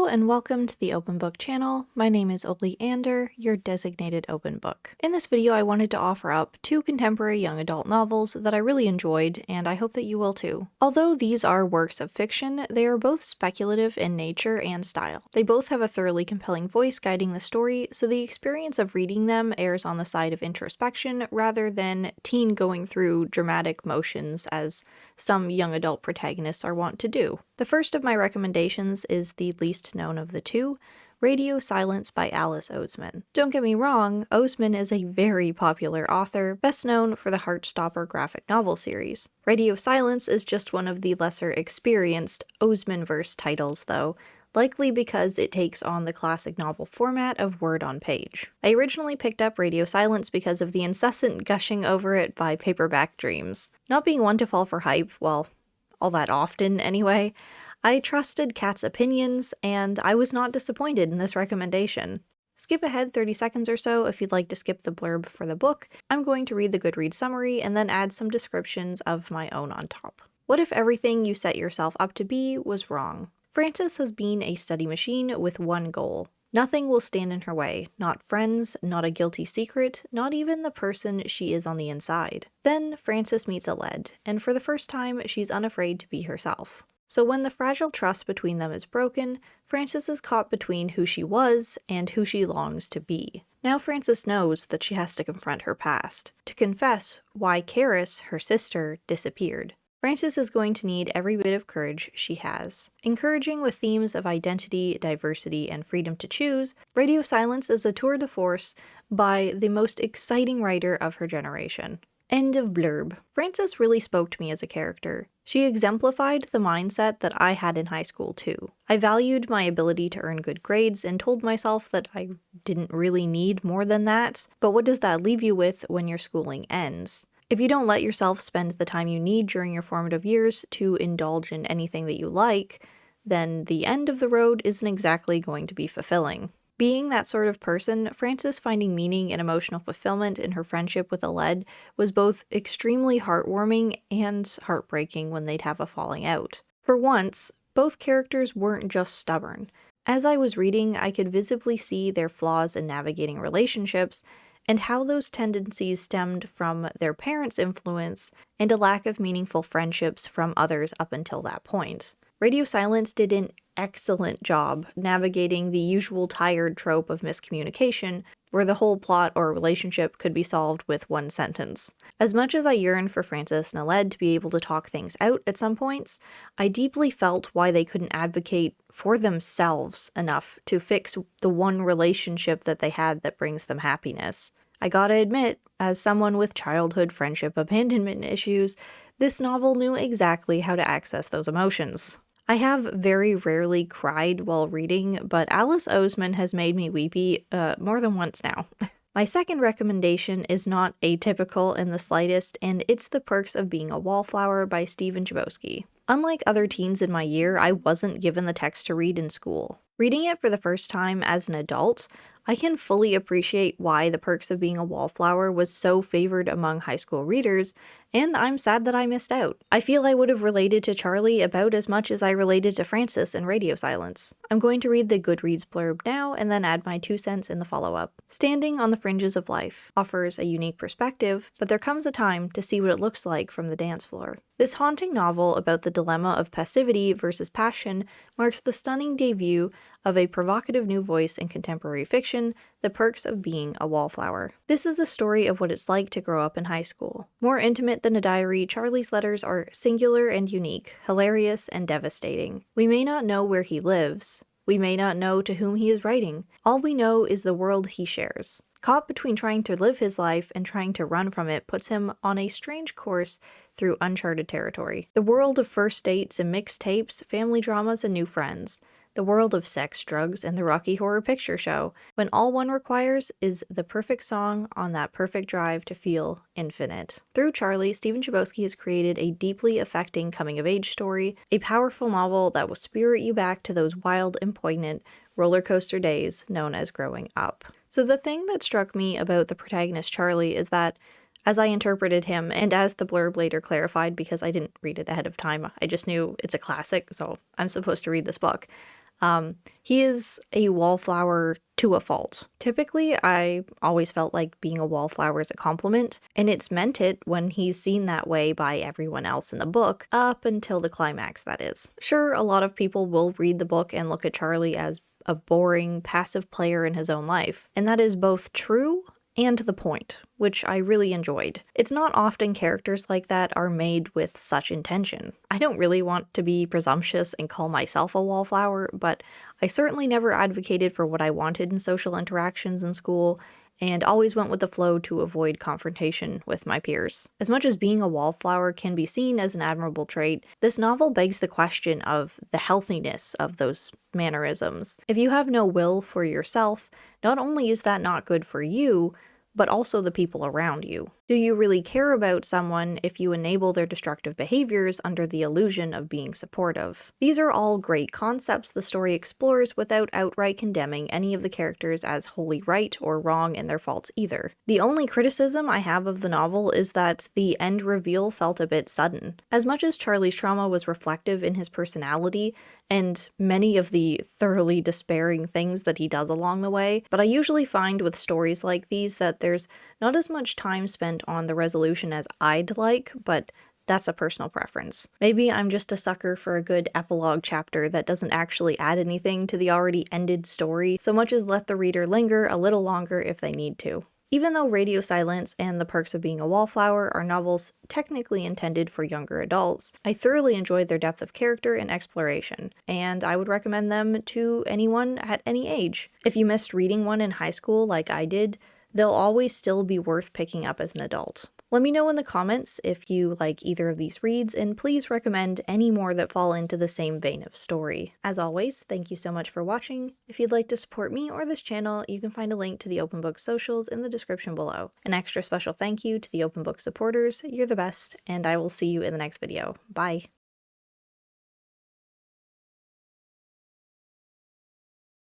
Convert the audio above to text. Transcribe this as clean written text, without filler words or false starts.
and welcome to the Open Book channel. My name is Ollie, your designated open book. In this video, I wanted to offer up 2 contemporary young adult novels that I really enjoyed, and I hope that you will too. Although these are works of fiction, they are both speculative in nature and style. They both have a thoroughly compelling voice guiding the story, so the experience of reading them errs on the side of introspection rather than teen going through dramatic motions as some young adult protagonists are wont to do. The first of my recommendations is the least known of the two, Radio Silence by Alice Oseman. Don't get me wrong, Oseman is a very popular author, best known for the Heartstopper graphic novel series. Radio Silence is just one of the lesser experienced Oseman-verse titles though, likely because it takes on the classic novel format of word on page. I originally picked up Radio Silence because of the incessant gushing over it by Paperback Dreams. Not being one to fall for hype, well, all that often anyway, I trusted Kat's opinions, and I was not disappointed in this recommendation. Skip ahead 30 seconds or so if you'd like to skip the blurb for the book. I'm going to read the Goodreads summary and then add some descriptions of my own on top. What if everything you set yourself up to be was wrong? Frances has been a study machine with one goal. Nothing will stand in her way, not friends, not a guilty secret, not even the person she is on the inside. Then Frances meets Ollie, and for the first time she's unafraid to be herself. So when the fragile trust between them is broken, Frances is caught between who she was and who she longs to be. Now Frances knows that she has to confront her past, to confess why Karis, her sister, disappeared. Frances is going to need every bit of courage she has. Encouraging with themes of identity, diversity, and freedom to choose, Radio Silence is a tour de force by the most exciting writer of her generation. End of blurb. Frances really spoke to me as a character. She exemplified the mindset that I had in high school too. I valued my ability to earn good grades and told myself that I didn't really need more than that, but what does that leave you with when your schooling ends? If you don't let yourself spend the time you need during your formative years to indulge in anything that you like, then the end of the road isn't exactly going to be fulfilling. Being that sort of person, Frances finding meaning and emotional fulfillment in her friendship with Ollie was both extremely heartwarming and heartbreaking when they'd have a falling out. For once, both characters weren't just stubborn. As I was reading, I could visibly see their flaws in navigating relationships and how those tendencies stemmed from their parents' influence and a lack of meaningful friendships from others up until that point. Radio Silence did an excellent job navigating the usual tired trope of miscommunication, where the whole plot or relationship could be solved with one sentence. As much as I yearned for Frances and Ollie to be able to talk things out at some points, I deeply felt why they couldn't advocate for themselves enough to fix the one relationship that they had that brings them happiness. I gotta admit, as someone with childhood friendship abandonment issues, this novel knew exactly how to access those emotions. I have very rarely cried while reading, but Alice Oseman has made me weepy more than once now. My second recommendation is not atypical in the slightest, and it's The Perks of Being a Wallflower by Stephen Chbosky. Unlike other teens in my year, I wasn't given the text to read in school. Reading it for the first time as an adult, I can fully appreciate why The Perks of Being a Wallflower was so favored among high school readers, and I'm sad that I missed out. I feel I would have related to Charlie about as much as I related to Frances in Radio Silence. I'm going to read the Goodreads blurb now and then add my 2 cents in the follow-up. Standing on the fringes of life offers a unique perspective, but there comes a time to see what it looks like from the dance floor. This haunting novel about the dilemma of passivity versus passion marks the stunning debut of a provocative new voice in contemporary fiction, The Perks of Being a Wallflower. This is a story of what it's like to grow up in high school. More intimate than a diary, Charlie's letters are singular and unique, hilarious and devastating. We may not know where he lives. We may not know to whom he is writing. All we know is the world he shares. Caught between trying to live his life and trying to run from it puts him on a strange course through uncharted territory. The world of first dates and mixed tapes, family dramas and new friends. The world of sex, drugs, and the Rocky Horror Picture Show, when all one requires is the perfect song on that perfect drive to feel infinite. Through Charlie, Stephen Chbosky has created a deeply affecting coming-of-age story, a powerful novel that will spirit you back to those wild and poignant roller coaster days known as growing up. So the thing that struck me about the protagonist Charlie is that, as I interpreted him, and as the blurb later clarified because I didn't read it ahead of time, I just knew it's a classic, so I'm supposed to read this book. He is a wallflower to a fault. Typically, I always felt like being a wallflower is a compliment, and it's meant it when he's seen that way by everyone else in the book, up until the climax, that is. Sure, a lot of people will read the book and look at Charlie as a boring, passive player in his own life, and that is both true and to the point, which I really enjoyed. It's not often characters like that are made with such intention. I don't really want to be presumptuous and call myself a wallflower, but I certainly never advocated for what I wanted in social interactions in school, and always went with the flow to avoid confrontation with my peers. As much as being a wallflower can be seen as an admirable trait, this novel begs the question of the healthiness of those mannerisms. If you have no will for yourself, not only is that not good for you, but also the people around you. Do you really care about someone if you enable their destructive behaviors under the illusion of being supportive? These are all great concepts the story explores without outright condemning any of the characters as wholly right or wrong in their faults either. The only criticism I have of the novel is that the end reveal felt a bit sudden. As much as Charlie's trauma was reflective in his personality, and many of the thoroughly despairing things that he does along the way, but I usually find with stories like these that there's not as much time spent on the resolution as I'd like, but that's a personal preference. Maybe I'm just a sucker for a good epilogue chapter that doesn't actually add anything to the already ended story, so much as let the reader linger a little longer if they need to. Even though Radio Silence and The Perks of Being a Wallflower are novels technically intended for younger adults, I thoroughly enjoyed their depth of character and exploration, and I would recommend them to anyone at any age. If you missed reading one in high school like I did, they'll always still be worth picking up as an adult. Let me know in the comments if you like either of these reads, and please recommend any more that fall into the same vein of story. As always, thank you so much for watching. If you'd like to support me or this channel, you can find a link to the Open Book socials in the description below. An extra special thank you to the Open Book supporters, you're the best, and I will see you in the next video. Bye!